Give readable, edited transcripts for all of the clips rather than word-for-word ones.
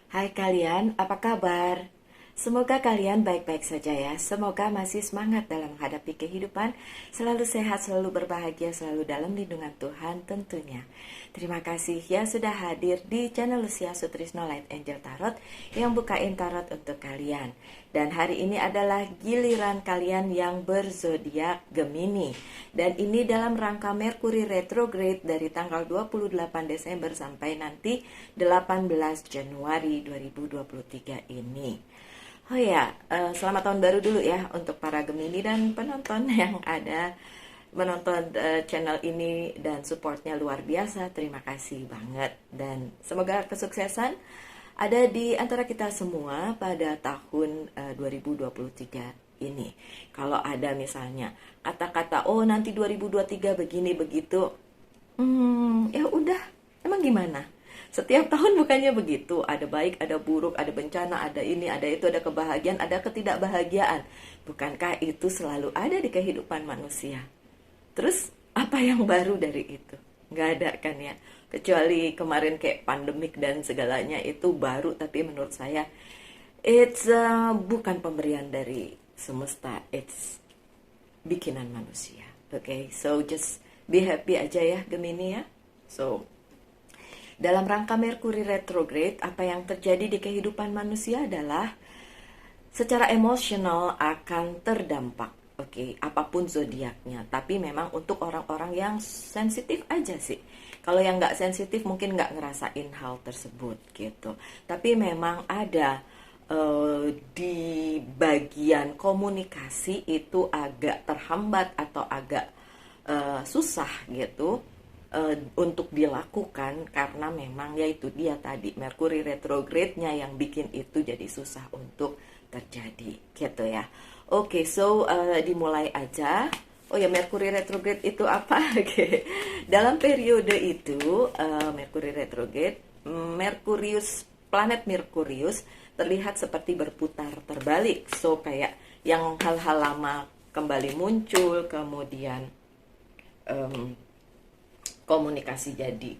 Hai kalian, apa kabar? Semoga kalian baik-baik saja ya. Semoga masih semangat dalam menghadapi kehidupan, selalu sehat, selalu berbahagia, selalu dalam lindungan Tuhan tentunya. Terima kasih ya sudah hadir di channel Lucia Sutrisno Light Angel Tarot yang bukain tarot untuk kalian. Dan hari ini adalah giliran kalian yang berzodiak Gemini. Dan ini dalam rangka Merkuri retrograde dari tanggal 28 Desember sampai nanti 18 Januari 2023 ini. Oh ya, selamat tahun baru dulu ya untuk para Gemini dan penonton yang ada menonton channel ini dan supportnya luar biasa. Terima kasih banget dan semoga kesuksesan ada di antara kita semua pada tahun 2023 ini. Kalau ada misalnya kata-kata, oh nanti 2023 begini begitu, ya udah, emang gimana? Setiap tahun bukannya begitu, ada baik, ada buruk, ada bencana, ada ini, ada itu, ada kebahagiaan, ada ketidakbahagiaan. Bukankah itu selalu ada di kehidupan manusia? Terus apa yang baru dari itu? Nggak ada kan ya? Kecuali kemarin kayak pandemik dan segalanya itu baru, tapi menurut saya it's bukan pemberian dari semesta, it's bikinan manusia. Okay, so just be happy aja ya Gemini ya. So dalam rangka Merkuri retrograde, apa yang terjadi di kehidupan manusia adalah secara emosional akan terdampak. Oke, apapun zodiaknya. Tapi memang untuk orang-orang yang sensitif aja sih. Kalau yang nggak sensitif mungkin nggak ngerasain hal tersebut gitu. Tapi memang ada di bagian komunikasi itu agak terhambat atau agak susah gitu untuk dilakukan karena memang yaitu dia tadi Merkuri retrograde-nya yang bikin itu jadi susah untuk terjadi gitu ya. Oke, so dimulai aja. Oh ya, Merkuri retrograde itu apa? Oke. Dalam periode itu Merkuri retrograde, planet Merkurius terlihat seperti berputar terbalik. So kayak yang hal-hal lama kembali muncul, kemudian komunikasi jadi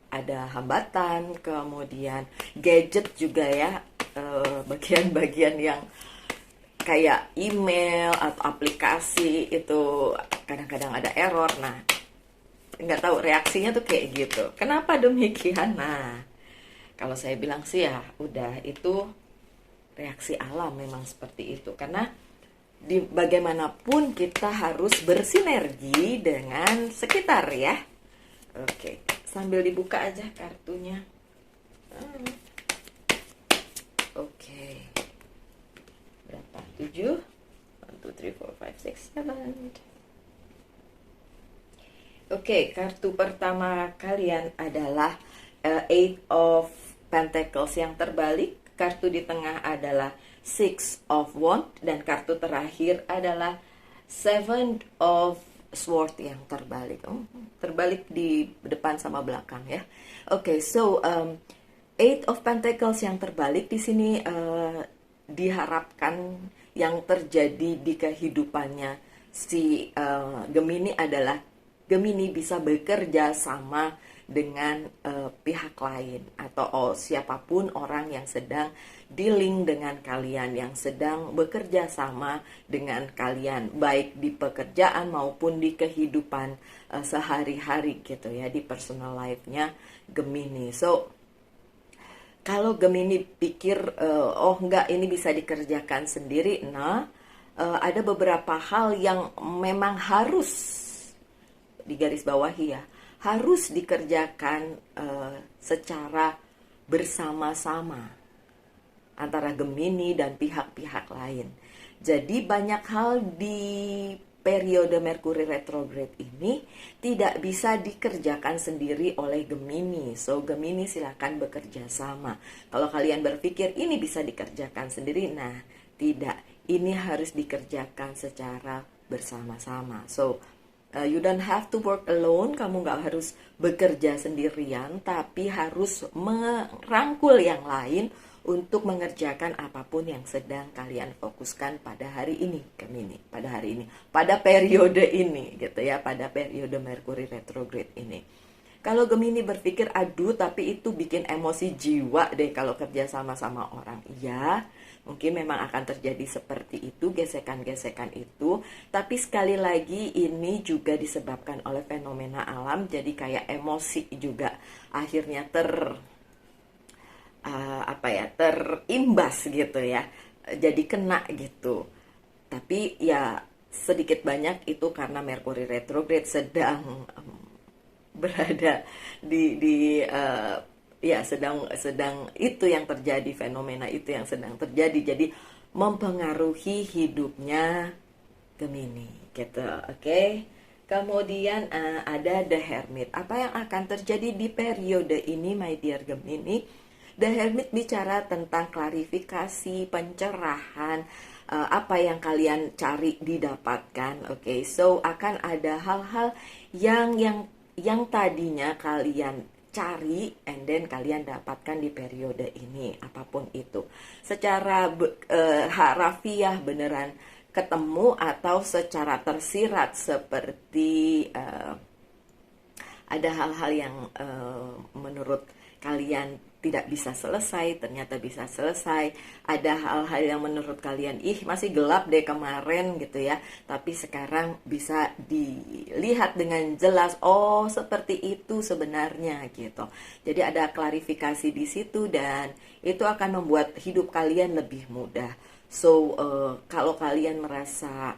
ada hambatan, kemudian gadget juga ya, bagian-bagian yang kayak email atau aplikasi itu kadang-kadang ada error. Nah, nggak tahu reaksinya tuh kayak gitu. Kenapa demikian? Nah, kalau saya bilang sih ya udah itu reaksi alam memang seperti itu. Karena bagaimanapun kita harus bersinergi dengan sekitar ya. Oke, sambil dibuka aja kartunya. Oke. Berapa? 7? 1, 2, 3, 4, 5, 6, 7. Oke, kartu pertama kalian adalah Eight of Pentacles yang terbalik. Kartu di tengah adalah Six of Wands dan kartu terakhir adalah Seven of Sword yang terbalik. Terbalik di depan sama belakang ya. Oke, so Eight of Pentacles yang terbalik di sini diharapkan yang terjadi di kehidupannya si Gemini adalah Gemini bisa bekerja sama dengan pihak lain atau siapapun orang yang sedang dealing dengan kalian, yang sedang bekerja sama dengan kalian, baik di pekerjaan maupun di kehidupan sehari-hari gitu ya, di personal life-nya Gemini. So kalau Gemini pikir oh enggak ini bisa dikerjakan sendiri, nah ada beberapa hal yang memang harus digarisbawahi ya, harus dikerjakan secara bersama-sama antara Gemini dan pihak-pihak lain. Jadi banyak hal di periode Merkuri retrograde ini tidak bisa dikerjakan sendiri oleh Gemini. So Gemini silakan bekerja sama. Kalau kalian berpikir ini bisa dikerjakan sendiri, nah tidak. Ini harus dikerjakan secara bersama-sama. So you don't have to work alone. Kamu nggak harus bekerja sendirian, tapi harus merangkul yang lain untuk mengerjakan apapun yang sedang kalian fokuskan pada hari ini, Gemini, pada hari ini, pada periode ini, gitu ya, pada periode Merkuri retrograde ini. Kalau Gemini berpikir, aduh tapi itu bikin emosi jiwa deh kalau kerja sama-sama orang. Iya, mungkin memang akan terjadi seperti itu, gesekan-gesekan itu. Tapi sekali lagi ini juga disebabkan oleh fenomena alam, jadi kayak emosi juga akhirnya terimbas gitu ya. Jadi kena gitu. Tapi ya sedikit banyak itu karena Mercury retrograde sedang berada di ya sedang itu yang terjadi, fenomena itu yang sedang terjadi, jadi mempengaruhi hidupnya Gemini gitu. Oke. Kemudian ada The Hermit. Apa yang akan terjadi di periode ini, my dear Gemini? The Hermit bicara tentang klarifikasi, pencerahan, apa yang kalian cari didapatkan. Oke, so akan ada hal-hal yang tadinya kalian cari and then kalian dapatkan di periode ini, apapun itu. Secara harafiah beneran ketemu atau secara tersirat seperti ada hal-hal yang menurut kalian tidak bisa selesai, ternyata bisa selesai. Ada hal-hal yang menurut kalian, ih masih gelap deh kemarin gitu ya, tapi sekarang bisa dilihat dengan jelas, oh seperti itu sebenarnya gitu. Jadi ada klarifikasi di situ dan itu akan membuat hidup kalian lebih mudah. So kalau kalian merasa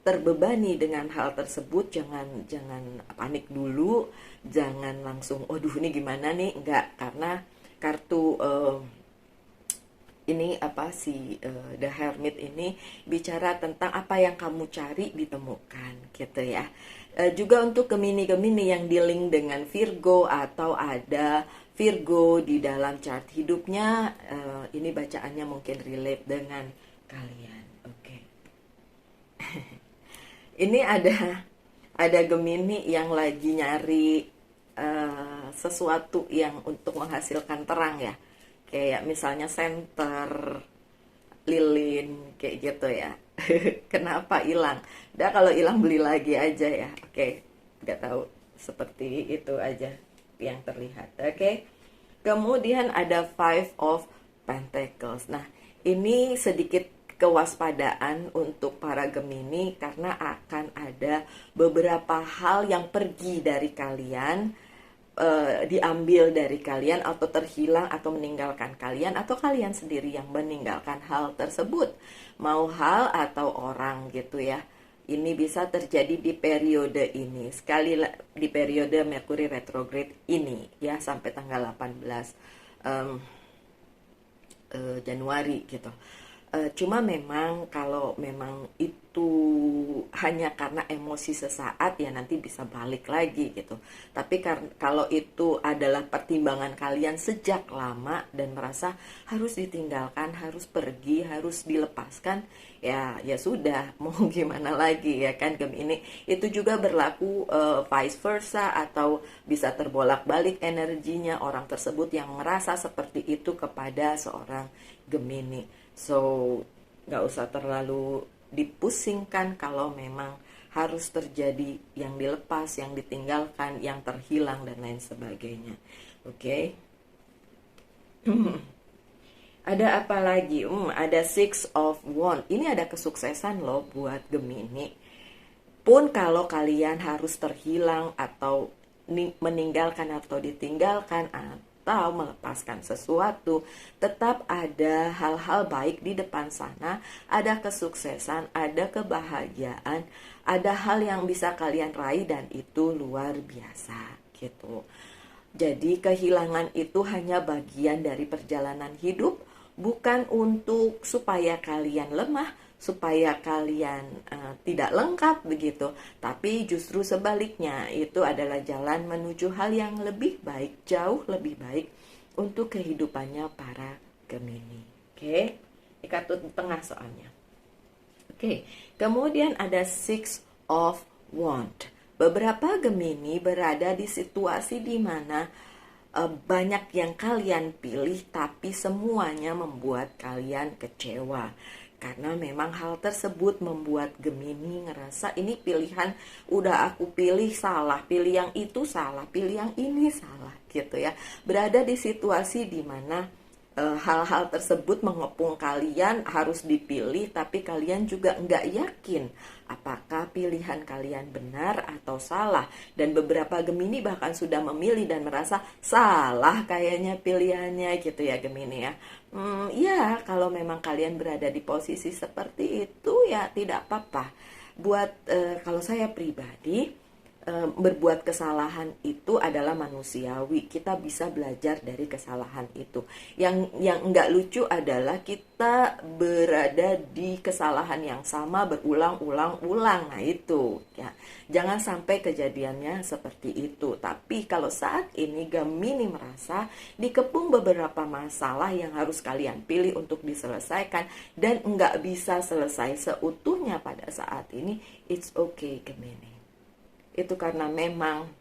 terbebani dengan hal tersebut, jangan panik dulu, jangan langsung aduh ini gimana nih, enggak, karena kartu ini The Hermit ini bicara tentang apa yang kamu cari ditemukan gitu ya. Juga untuk Gemini-Gemini yang dealing dengan Virgo atau ada Virgo di dalam chart hidupnya, ini bacaannya mungkin relate dengan kalian. Oke. Ini ada Gemini yang lagi nyari sesuatu yang untuk menghasilkan terang ya, kayak misalnya senter, lilin, kayak gitu ya. Kenapa hilang? Udah kalau hilang beli lagi aja ya. Oke, nggak tahu, seperti itu aja yang terlihat. Oke. Kemudian ada Five of Pentacles. Nah, ini sedikit kewaspadaan untuk para Gemini karena akan ada beberapa hal yang pergi dari kalian, diambil dari kalian atau terhilang atau meninggalkan kalian, atau kalian sendiri yang meninggalkan hal tersebut, mau hal atau orang gitu ya. Ini bisa terjadi di periode ini, di periode Mercury retrograde ini ya, sampai tanggal 18 Januari gitu. Cuma memang kalau memang itu hanya karena emosi sesaat ya nanti bisa balik lagi gitu. Tapi kalau itu adalah pertimbangan kalian sejak lama dan merasa harus ditinggalkan, harus pergi, harus dilepaskan, ya sudah, mau gimana lagi ya kan Gemini. Itu juga berlaku vice versa, atau bisa terbolak-balik energinya orang tersebut yang merasa seperti itu kepada seorang Gemini. So, nggak usah terlalu dipusingkan kalau memang harus terjadi yang dilepas, yang ditinggalkan, yang terhilang, dan lain sebagainya. Oke. Ada apa lagi? Ada Six of Wands. Ini ada kesuksesan loh buat Gemini. Pun kalau kalian harus terhilang atau meninggalkan atau ditinggalkan atau melepaskan sesuatu, tetap ada hal-hal baik di depan sana, ada kesuksesan, ada kebahagiaan, ada hal yang bisa kalian raih dan itu luar biasa gitu. Jadi kehilangan itu hanya bagian dari perjalanan hidup, bukan untuk supaya kalian lemah, supaya kalian tidak lengkap begitu, tapi justru sebaliknya, itu adalah jalan menuju hal yang lebih baik, jauh lebih baik untuk kehidupannya para Gemini. Oke, di kartu tengah soalnya. Oke, kemudian ada Six of Wands. Beberapa Gemini berada di situasi di mana banyak yang kalian pilih tapi semuanya membuat kalian kecewa. Karena memang hal tersebut membuat Gemini ngerasa ini pilihan udah aku pilih salah, pilih yang itu salah, pilih yang ini salah gitu ya. Berada di situasi dimana hal-hal tersebut mengepung kalian harus dipilih, tapi kalian juga nggak yakin apakah pilihan kalian benar atau salah. Dan beberapa Gemini bahkan sudah memilih dan merasa salah kayaknya pilihannya gitu ya Gemini ya. Ya kalau memang kalian berada di posisi seperti itu ya tidak apa-apa. Buat kalau saya pribadi, berbuat kesalahan itu adalah manusiawi. Kita bisa belajar dari kesalahan itu. Yang enggak lucu adalah kita berada di kesalahan yang sama berulang-ulang-ulang. Nah itu ya. Jangan sampai kejadiannya seperti itu. Tapi kalau saat ini Gemini merasa dikepung beberapa masalah yang harus kalian pilih untuk diselesaikan dan enggak bisa selesai seutuhnya pada saat ini, it's okay Gemini. Itu karena memang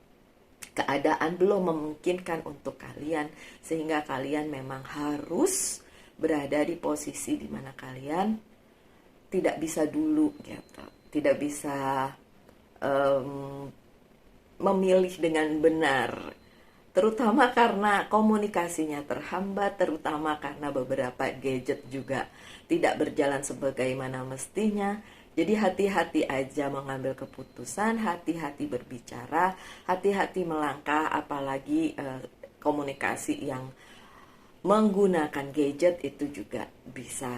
keadaan belum memungkinkan untuk kalian, sehingga kalian memang harus berada di posisi di mana kalian tidak bisa dulu gitu, tidak bisa memilih dengan benar, terutama karena komunikasinya terhambat, terutama karena beberapa gadget juga tidak berjalan sebagaimana mestinya. Jadi hati-hati aja mengambil keputusan, hati-hati berbicara, hati-hati melangkah, apalagi komunikasi yang menggunakan gadget itu juga bisa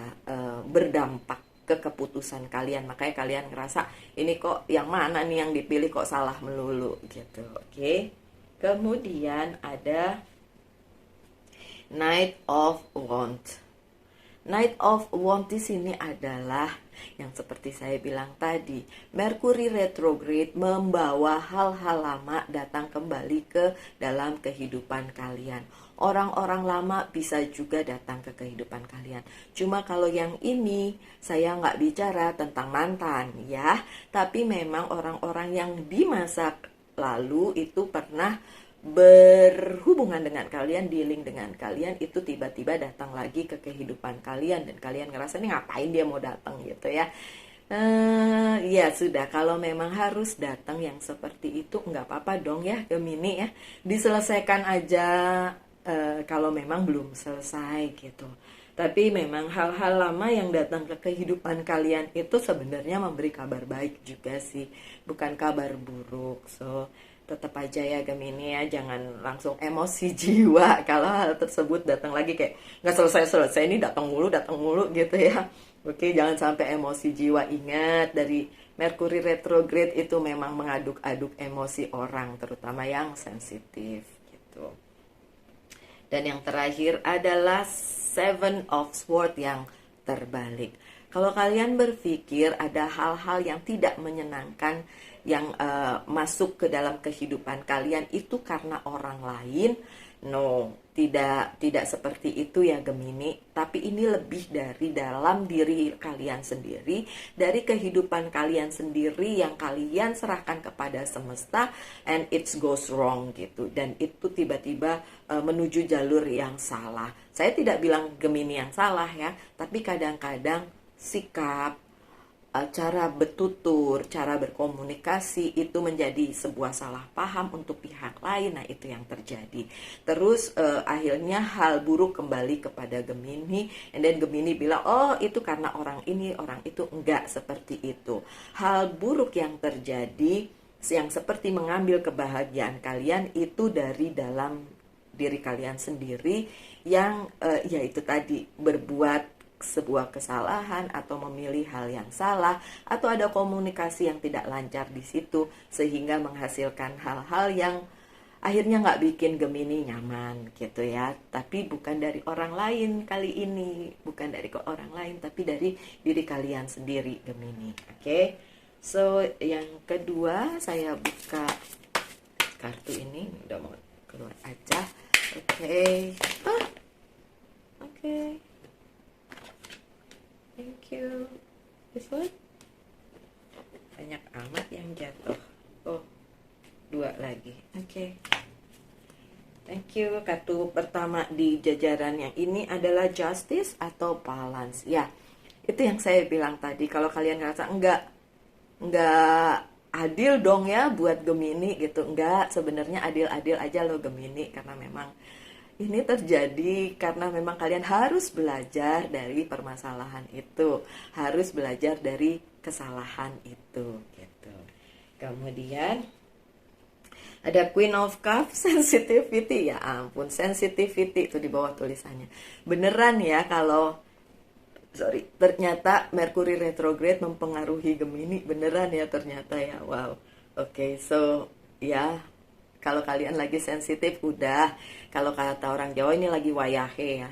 berdampak ke keputusan kalian. Makanya kalian ngerasa ini kok yang mana nih yang dipilih kok salah melulu gitu. Oke. Kemudian ada Knight of Wands. Knight of Wands di sini adalah yang seperti saya bilang tadi, Merkuri retrograde membawa hal-hal lama datang kembali ke dalam kehidupan kalian. Orang-orang lama bisa juga datang ke kehidupan kalian. Cuma kalau yang ini saya nggak bicara tentang mantan ya, tapi memang orang-orang yang di masa lalu itu pernah berhubungan dengan kalian, dealing dengan kalian, itu tiba-tiba datang lagi ke kehidupan kalian dan kalian ngerasa nih ngapain dia mau datang gitu ya. Ya sudah, kalau memang harus datang yang seperti itu nggak apa-apa dong ya Gemini ya, diselesaikan aja kalau memang belum selesai gitu. Tapi memang hal-hal lama yang datang ke kehidupan kalian itu sebenarnya memberi kabar baik juga sih, bukan kabar buruk. So tetap aja ya Gemini ya, jangan langsung emosi jiwa kalau hal tersebut datang lagi kayak nggak selesai-selesai, ini datang mulu gitu ya. Oke, jangan sampai emosi jiwa. Ingat, dari Merkuri retrograde itu memang mengaduk-aduk emosi orang, terutama yang sensitif gitu. Dan yang terakhir adalah Seven of Swords yang terbalik. Kalau kalian berpikir ada hal-hal yang tidak menyenangkan yang masuk ke dalam kehidupan kalian itu karena orang lain, no, tidak seperti itu ya Gemini. Tapi ini lebih dari dalam diri kalian sendiri, dari kehidupan kalian sendiri yang kalian serahkan kepada semesta, and it goes wrong gitu. Dan itu tiba-tiba menuju jalur yang salah. Saya tidak bilang Gemini yang salah ya, tapi kadang-kadang sikap, cara bertutur, cara berkomunikasi itu menjadi sebuah salah paham untuk pihak lain. Nah itu yang terjadi. Terus akhirnya hal buruk kembali kepada Gemini, and then Gemini bilang oh itu karena orang ini, orang itu. Enggak seperti itu. Hal buruk yang terjadi yang seperti mengambil kebahagiaan kalian itu dari dalam diri kalian sendiri, yang yaitu tadi berbuat sebuah kesalahan atau memilih hal yang salah, atau ada komunikasi yang tidak lancar di situ sehingga menghasilkan hal-hal yang akhirnya nggak bikin Gemini nyaman gitu ya. Tapi bukan dari orang lain kali ini, bukan dari orang lain, tapi dari diri kalian sendiri Gemini. Oke. So yang kedua saya buka kartu ini, udah mau keluar aja. Oke. Oke. Thank you. This one? Banyak amat yang jatuh. Oh, 2 lagi. Oke. Thank you. Kartu pertama di jajaran yang ini adalah Justice atau Balance. Ya, Itu yang saya bilang tadi, kalau kalian ngerasa nggak adil dong ya buat Gemini gitu, enggak, sebenarnya adil-adil aja loh Gemini, karena memang ini terjadi karena memang kalian harus belajar dari permasalahan itu, harus belajar dari kesalahan itu gitu. Kemudian ada Queen of Cups, sensitivity. Ya ampun, sensitivity itu di bawah tulisannya. Beneran ya kalau ternyata Mercury retrograde mempengaruhi Gemini, beneran ya ternyata ya. Wow. Oke, so ya, kalau kalian lagi sensitif udah, kalau kata orang Jawa ini lagi wayahe ya.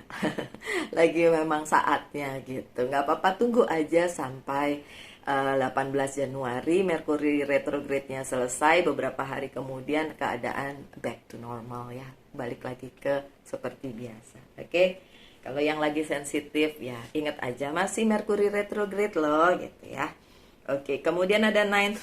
Lagi memang saatnya gitu. Nggak apa-apa, tunggu aja sampai 18 Januari Mercury retrograde-nya selesai, beberapa hari kemudian keadaan back to normal ya, balik lagi ke seperti biasa. Oke. Kalau yang lagi sensitif ya ingat aja masih Mercury retrograde loh gitu ya. Oke, kemudian ada nine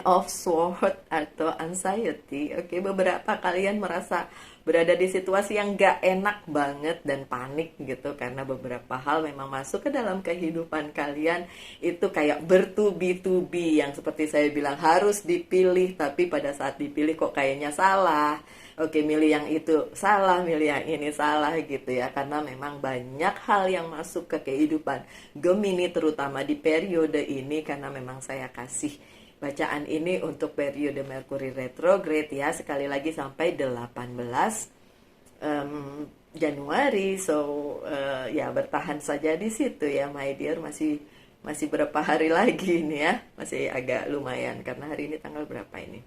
of sword atau anxiety. Oke, beberapa kalian merasa berada di situasi yang gak enak banget dan panik gitu, karena beberapa hal memang masuk ke dalam kehidupan kalian itu kayak bertubi-tubi, yang seperti saya bilang harus dipilih, tapi pada saat dipilih kok kayaknya salah. Oke, milih yang itu salah, milih yang ini salah gitu ya. Karena memang banyak hal yang masuk ke kehidupan Gemini, terutama di periode ini. Karena memang saya kasih bacaan ini untuk periode Mercury retrograde ya. Sekali lagi sampai 18 Januari. So ya bertahan saja di situ ya my dear. Masih berapa hari lagi ini ya. Masih agak lumayan karena hari ini tanggal berapa ini?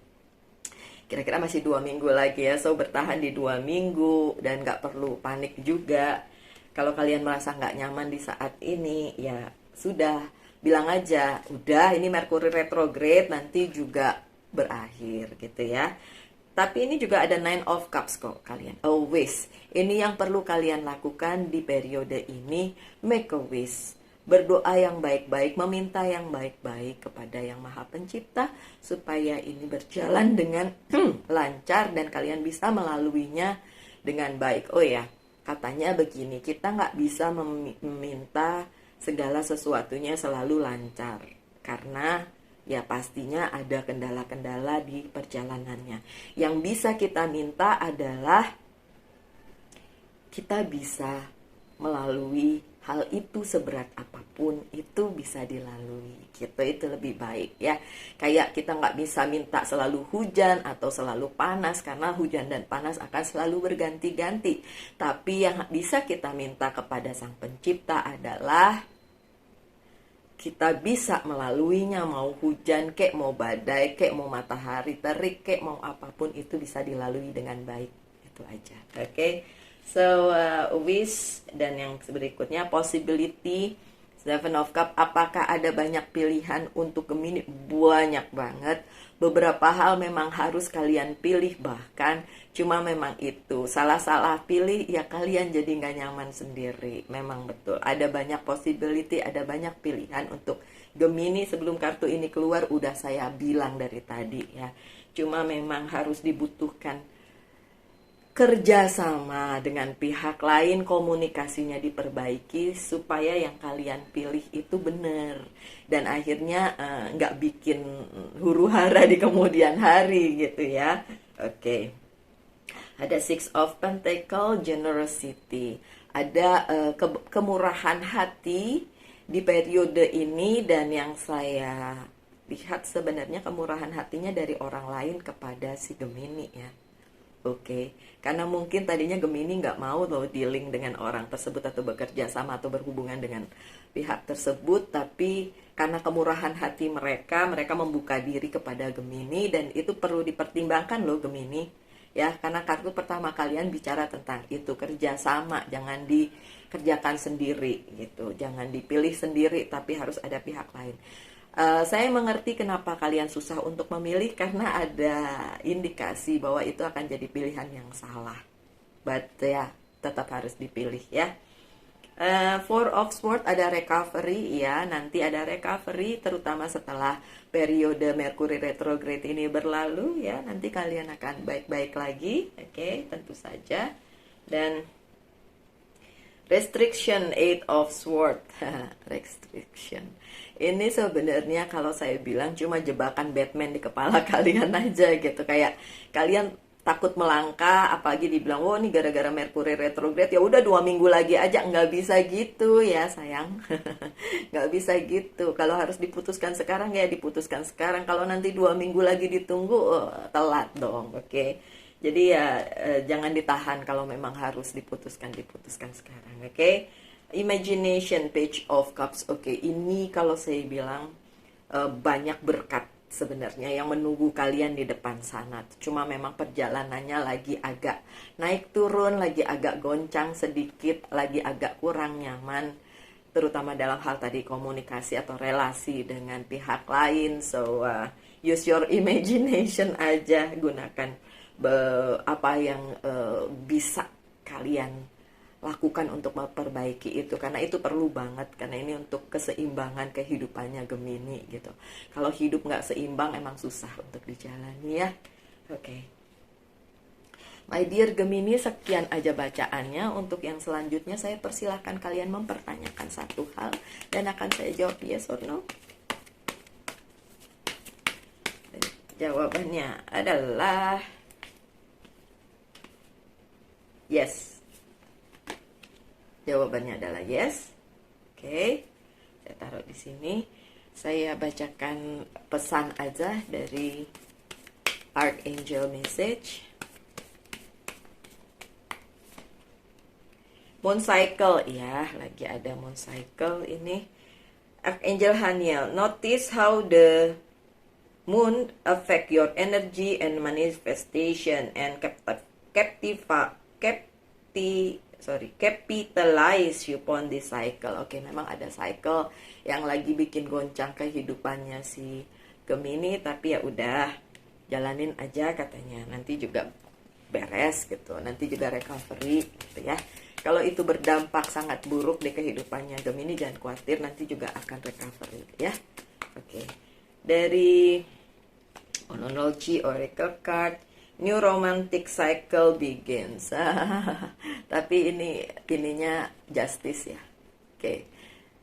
Kira-kira masih 2 minggu lagi ya. So bertahan di 2 minggu dan gak perlu panik juga. Kalau kalian merasa gak nyaman di saat ini, ya sudah, bilang aja, udah ini Mercury retrograde nanti juga berakhir gitu ya. Tapi ini juga ada Nine of Cups kok kalian. A wish. Ini yang perlu kalian lakukan di periode ini, make a wish. Berdoa yang baik-baik, meminta yang baik-baik kepada Yang Maha Pencipta supaya ini berjalan dengan lancar dan kalian bisa melaluinya dengan baik. Oh ya, katanya begini, kita nggak bisa meminta segala sesuatunya selalu lancar karena ya pastinya ada kendala-kendala di perjalanannya. Yang bisa kita minta adalah kita bisa melalui hal itu, seberat apapun itu bisa dilalui gitu. Itu lebih baik ya. Kayak kita nggak bisa minta selalu hujan atau selalu panas, karena hujan dan panas akan selalu berganti-ganti. Tapi yang bisa kita minta kepada Sang Pencipta adalah kita bisa melaluinya, mau hujan kek, mau badai kek, mau matahari terik kek, mau apapun itu bisa dilalui dengan baik. Itu aja. Oke. So, wish, dan yang berikutnya possibility, Seven of Cup. Apakah ada banyak pilihan untuk Gemini? Banyak banget. Beberapa hal memang harus kalian pilih, bahkan cuma memang itu salah-salah pilih ya kalian jadi nggak nyaman sendiri. Memang betul, ada banyak possibility, ada banyak pilihan untuk Gemini. Sebelum kartu ini keluar udah saya bilang dari tadi ya. Cuma memang harus dibutuhkan kerjasama dengan pihak lain, komunikasinya diperbaiki supaya yang kalian pilih itu benar dan akhirnya nggak bikin huru hara di kemudian hari gitu ya. Oke. Ada Six of Pentacles, generosity. Ada kemurahan hati di periode ini, dan yang saya lihat sebenarnya kemurahan hatinya dari orang lain kepada si Gemini ya. Oke, karena mungkin tadinya Gemini nggak mau loh dealing dengan orang tersebut atau bekerja sama atau berhubungan dengan pihak tersebut, tapi karena kemurahan hati mereka membuka diri kepada Gemini, dan itu perlu dipertimbangkan loh Gemini ya, karena kartu pertama kalian bicara tentang itu, kerja sama, jangan dikerjakan sendiri gitu, jangan dipilih sendiri tapi harus ada pihak lain. Saya mengerti kenapa kalian susah untuk memilih, karena ada indikasi bahwa itu akan jadi pilihan yang salah. But ya, tetap harus dipilih ya. Four of Swords, ada recovery ya. Nanti ada recovery, terutama setelah periode Mercury retrograde ini berlalu ya. Nanti kalian akan baik-baik lagi, oke, tentu saja. Dan Restriction, Eight of Swords. Restriction. Ini sebenarnya kalau saya bilang cuma jebakan Batman di kepala kalian aja gitu. Kayak kalian takut melangkah, apalagi dibilang, oh ini gara-gara Mercury retrograde, ya udah 2 minggu lagi aja. Nggak bisa gitu ya sayang. Nggak bisa gitu. Kalau harus diputuskan sekarang ya diputuskan sekarang. Kalau nanti 2 minggu lagi ditunggu, telat dong, oke? Jadi ya jangan ditahan, kalau memang harus diputuskan sekarang, oke? Imagination, Page of Cups, oke? Ini kalau saya bilang banyak berkat sebenarnya yang menunggu kalian di depan sana. Cuma memang perjalanannya lagi agak naik turun, lagi agak goncang sedikit, lagi agak kurang nyaman, terutama dalam hal tadi komunikasi atau relasi dengan pihak lain. So use your imagination aja, gunakan apa yang bisa kalian lakukan untuk memperbaiki itu, karena itu perlu banget, karena ini untuk keseimbangan kehidupannya Gemini gitu. Kalau hidup nggak seimbang emang susah untuk dijalani ya. Oke. My dear Gemini, sekian aja bacaannya. Untuk yang selanjutnya saya persilahkan kalian mempertanyakan satu hal dan akan saya jawab yes or no. Jawabannya adalah yes. Jawabannya adalah yes. Oke. Saya taruh di sini. Saya bacakan pesan aja dari Archangel Message. Moon Cycle, ya, lagi ada Moon Cycle ini. Archangel Haniel, notice how the moon affect your energy and manifestation and capitalize upon this cycle. Oke, memang ada cycle yang lagi bikin goncang kehidupannya si Gemini, tapi ya udah jalanin aja katanya. Nanti juga beres gitu, nanti juga recovery gitu ya. Kalau itu berdampak sangat buruk di kehidupannya Gemini, jangan khawatir, nanti juga akan recovery ya. Oke. Dari Onology Oracle Card, New Romantic Cycle Begins. Tapi ininya Justice ya. Oke.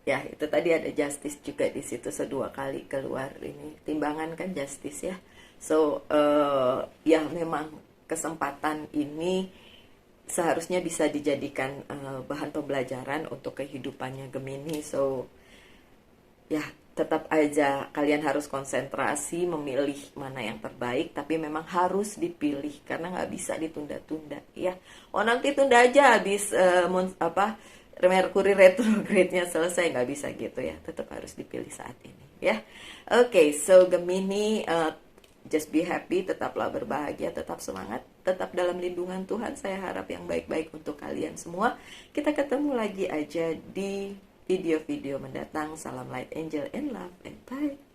Ya, itu tadi ada Justice juga di situ, sedua kali keluar ini. Timbangan kan Justice ya. So, ya memang kesempatan ini seharusnya bisa dijadikan bahan pembelajaran untuk kehidupannya Gemini. So, ya tetap aja kalian harus konsentrasi memilih mana yang terbaik, tapi memang harus dipilih karena nggak bisa ditunda-tunda ya. Oh nanti tunda aja habis Mercury retrograde-nya selesai, nggak bisa gitu ya. Tetap harus dipilih saat ini ya. Oke, so Gemini, just be happy, tetaplah berbahagia, tetap semangat, tetap dalam lindungan Tuhan. Saya harap yang baik-baik untuk kalian semua. Kita ketemu lagi aja di video-video mendatang. Salam light, angel, and love, and bye.